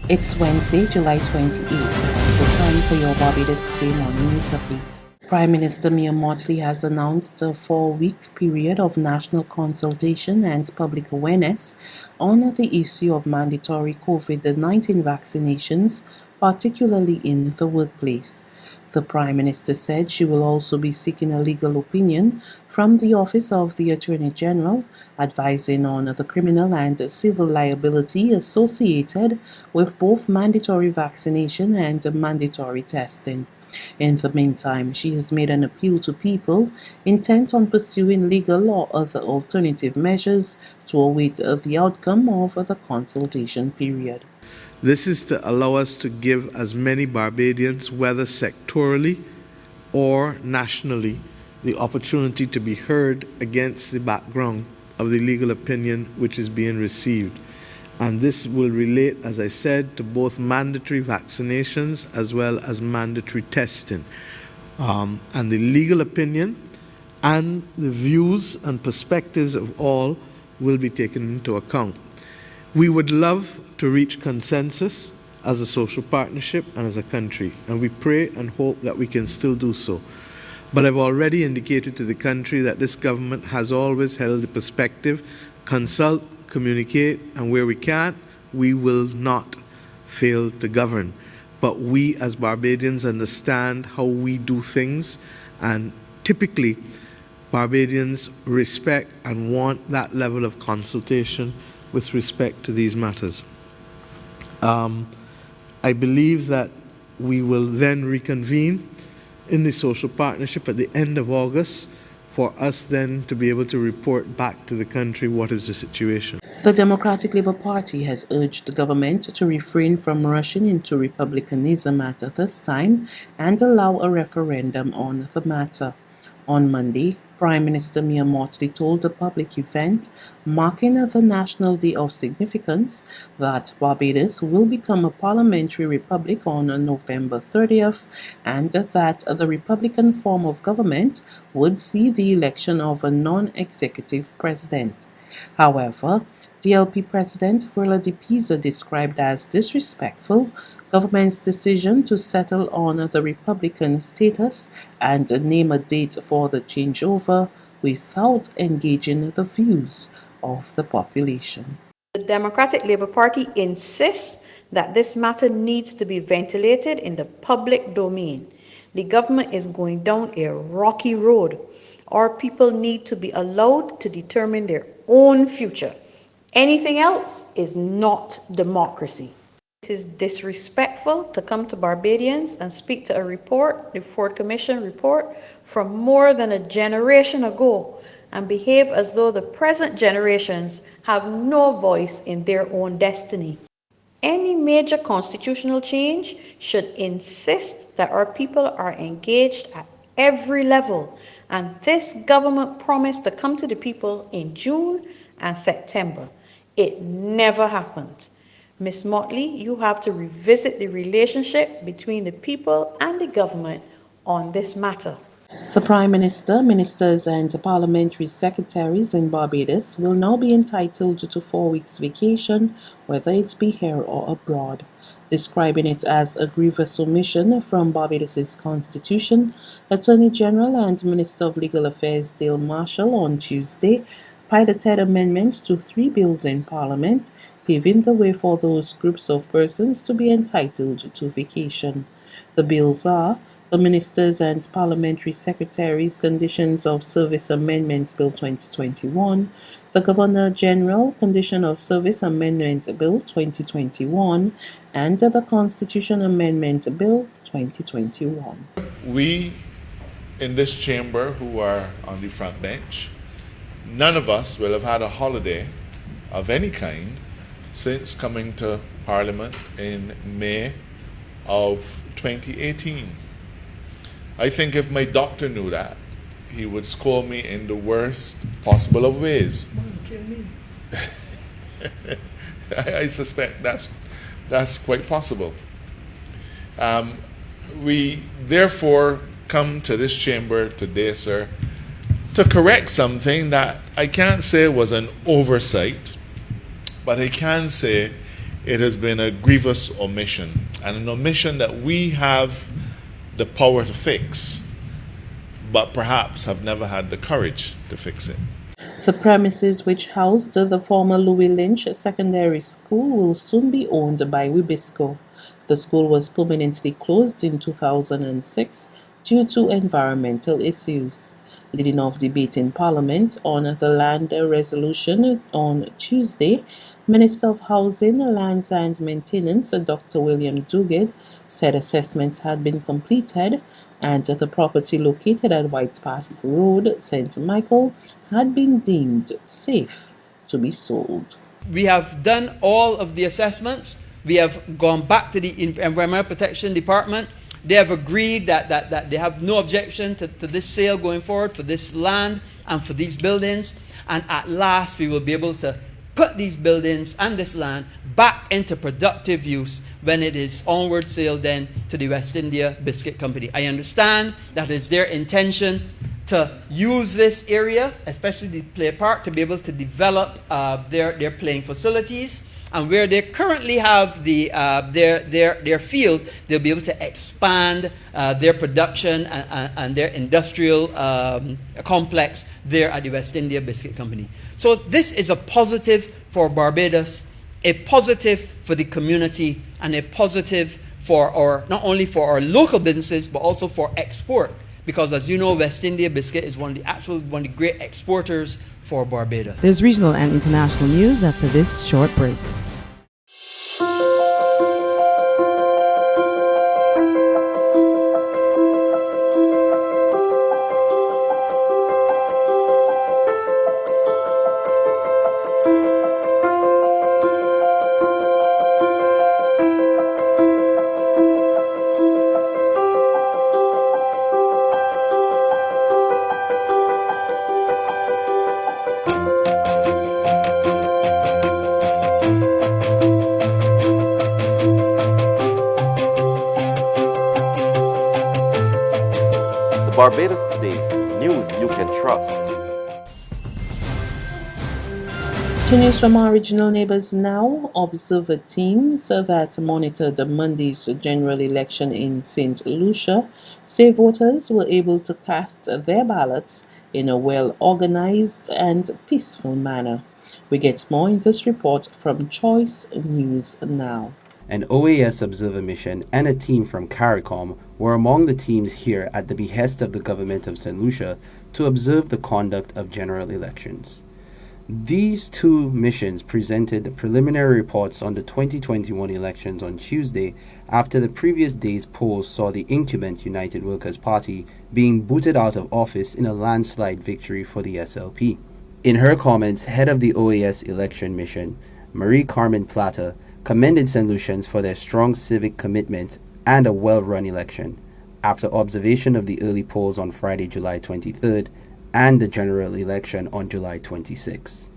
It's Wednesday, July 28th. The time for your Barbados Today morning news update. Prime Minister Mia Mottley has announced a 4-week period of national consultation and public awareness on the issue of mandatory COVID-19 vaccinations, particularly in the workplace. The Prime Minister said she will also be seeking a legal opinion from the Office of the Attorney General, advising on the criminal and civil liability associated with both mandatory vaccination and mandatory testing. In the meantime, she has made an appeal to people intent on pursuing legal or other alternative measures to await the outcome of the consultation period. This is to allow us to give as many Barbadians, whether sectorally or nationally, the opportunity to be heard against the background of the legal opinion which is being received. And this will relate, as I said, to both mandatory vaccinations as well as mandatory testing. And the legal opinion and the views and perspectives of all will be taken into account. We would love to reach consensus as a social partnership and as a country, and we pray and hope that we can still do so. But I've already indicated to the country that this government has always held the perspective, consult, communicate, and where we can't, we will not fail to govern. But we as Barbadians understand how we do things, and typically Barbadians respect and want that level of consultation with respect to these matters. I believe that we will then reconvene in the social partnership at the end of August for us then to be able to report back to the country what is the situation. The Democratic Labour Party has urged the government to refrain from rushing into republicanism at this time and allow a referendum on the matter. On Monday, Prime Minister Mia Mottley told a public event marking the National Day of Significance that Barbados will become a parliamentary republic on November 30th and that the Republican form of government would see the election of a non-executive president. However, DLP President Vrila de Pisa described as disrespectful government's decision to settle on the Republican status and name a date for the changeover without engaging the views of the population. The Democratic Labour Party insists that this matter needs to be ventilated in the public domain. The government is going down a rocky road. Our people need to be allowed to determine their own future. Anything else is not democracy. It is disrespectful to come to Barbadians and speak to a report, the Ford Commission report, from more than a generation ago and behave as though the present generations have no voice in their own destiny. Any major constitutional change should insist that our people are engaged at every level, and this government promised to come to the people in June and September. It never happened. Ms. Mottley, you have to revisit the relationship between the people and the government on this matter. The Prime Minister, Ministers and Parliamentary Secretaries in Barbados will now be entitled to 4 weeks vacation, whether it be here or abroad. Describing it as a grievous omission from Barbados's Constitution, Attorney General and Minister of Legal Affairs Dale Marshall on Tuesday piloted amendments to 3 bills in Parliament, paving the way for those groups of persons to be entitled to vacation. The bills are the Ministers and Parliamentary Secretaries Conditions of Service Amendment Bill 2021, the Governor-General Condition of Service Amendment Bill 2021, and the Constitution Amendment Bill 2021. We in this chamber who are on the front bench, none of us will have had a holiday of any kind since coming to Parliament in May of 2018. I think if my doctor knew that, he would scold me in the worst possible of ways. I suspect that's quite possible. We therefore come to this chamber today, sir, to correct something that I can't say was an oversight, but I can say it has been a grievous omission, and an omission that we have the power to fix, but perhaps have never had the courage to fix it. The premises which housed the former Louis Lynch Secondary School will soon be owned by Wibisco. The school was permanently closed in 2006 due to environmental issues. Leading off debate in Parliament on the land resolution on Tuesday, Minister of Housing, Lands and Maintenance, Dr. William Duguid, said assessments had been completed and the property located at White Park Road, St. Michael, had been deemed safe to be sold. We have done all of the assessments. We have gone back to the Environmental Protection Department. They have agreed that they have no objection to this sale going forward for this land and for these buildings. And at last, we will be able to put these buildings and this land back into productive use when it is onward sale then to the West India Biscuit Company. I understand that is their intention to use this area, especially the play park, to be able to develop their playing facilities. And where they currently have their field, they'll be able to expand their production and their industrial complex there at the West India Biscuit Company. So this is a positive for Barbados, a positive for the community, and a positive for not only for our local businesses, but also for export. Because as you know, West India Biscuit is one of the great exporters for Barbados. There's regional and international news after this short break. Barbados Today, news you can trust. To news from our regional neighbors now, observer teams that monitored Monday's general election in St. Lucia say voters were able to cast their ballots in a well-organized and peaceful manner. We get more in this report from Choice News Now. An OAS observer mission and a team from CARICOM were among the teams here at the behest of the government of St. Lucia to observe the conduct of general elections. These two missions presented the preliminary reports on the 2021 elections on Tuesday after the previous day's polls saw the incumbent United Workers' Party being booted out of office in a landslide victory for the SLP. In her comments, head of the OAS election mission, Marie Carmen Plata, commended St. Lucians for their strong civic commitment and a well-run election after observation of the early polls on Friday, July 23rd and the general election on July 26th.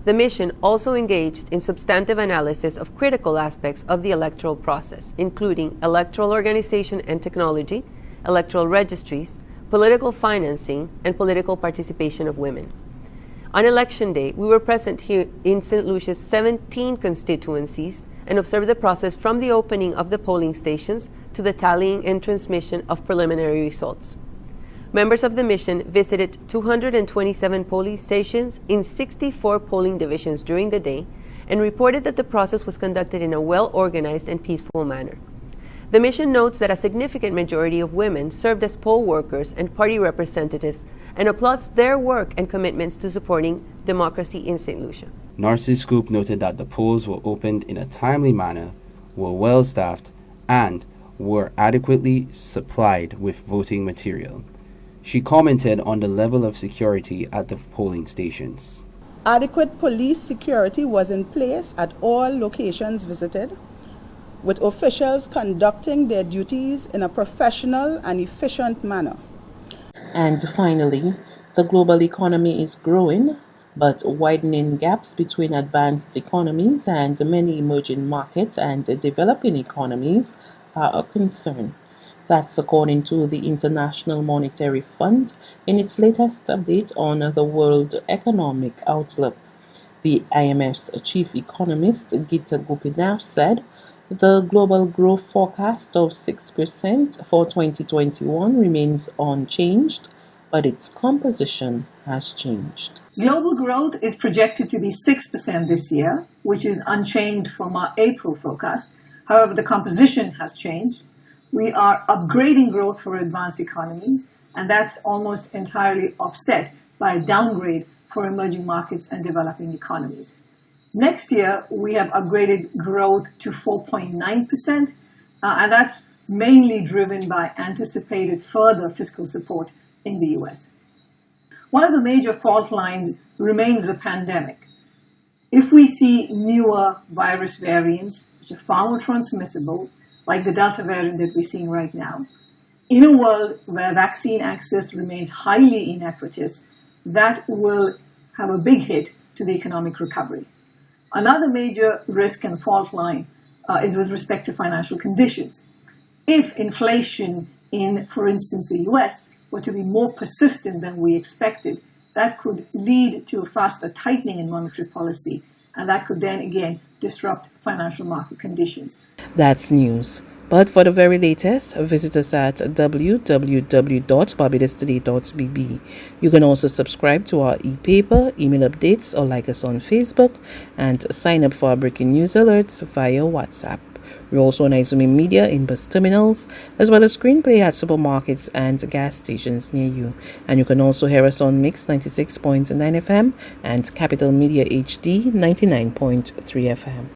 The mission also engaged in substantive analysis of critical aspects of the electoral process, including electoral organization and technology, electoral registries, political financing, and political participation of women. On election day, we were present here in St. Lucia's 17 constituencies and observed the process from the opening of the polling stations to the tallying and transmission of preliminary results. Members of the mission visited 227 polling stations in 64 polling divisions during the day and reported that the process was conducted in a well-organized and peaceful manner. The mission notes that a significant majority of women served as poll workers and party representatives and applauds their work and commitments to supporting democracy in St. Lucia. Narcissus Scoop noted that the polls were opened in a timely manner, were well staffed, and were adequately supplied with voting material. She commented on the level of security at the polling stations. Adequate police security was in place at all locations visited, with officials conducting their duties in a professional and efficient manner. And finally, the global economy is growing, but widening gaps between advanced economies and many emerging markets and developing economies are a concern. That's according to the International Monetary Fund in its latest update on the World Economic Outlook. The IMF's chief economist Gita Gopinath said the global growth forecast of 6% for 2021 remains unchanged, but its composition has changed. Global growth is projected to be 6% this year, which is unchanged from our April forecast. However, the composition has changed. We are upgrading growth for advanced economies, and that's almost entirely offset by a downgrade for emerging markets and developing economies. Next year, we have upgraded growth to 4.9%, and that's mainly driven by anticipated further fiscal support in the US. One of the major fault lines remains the pandemic. If we see newer virus variants, which are far more transmissible, like the Delta variant that we're seeing right now, in a world where vaccine access remains highly inequitous, that will have a big hit to the economic recovery. Another major risk and fault line is with respect to financial conditions. If inflation in, for instance, the US were to be more persistent than we expected, that could lead to a faster tightening in monetary policy, and that could then again disrupt financial market conditions. That's news. But for the very latest, visit us at www.barbadostoday.bb. You can also subscribe to our e-paper, email updates, or like us on Facebook, and sign up for our breaking news alerts via WhatsApp. We're also on Izumi Media in bus terminals, as well as screenplay at supermarkets and gas stations near you. And you can also hear us on Mix 96.9 FM and Capital Media HD 99.3 FM.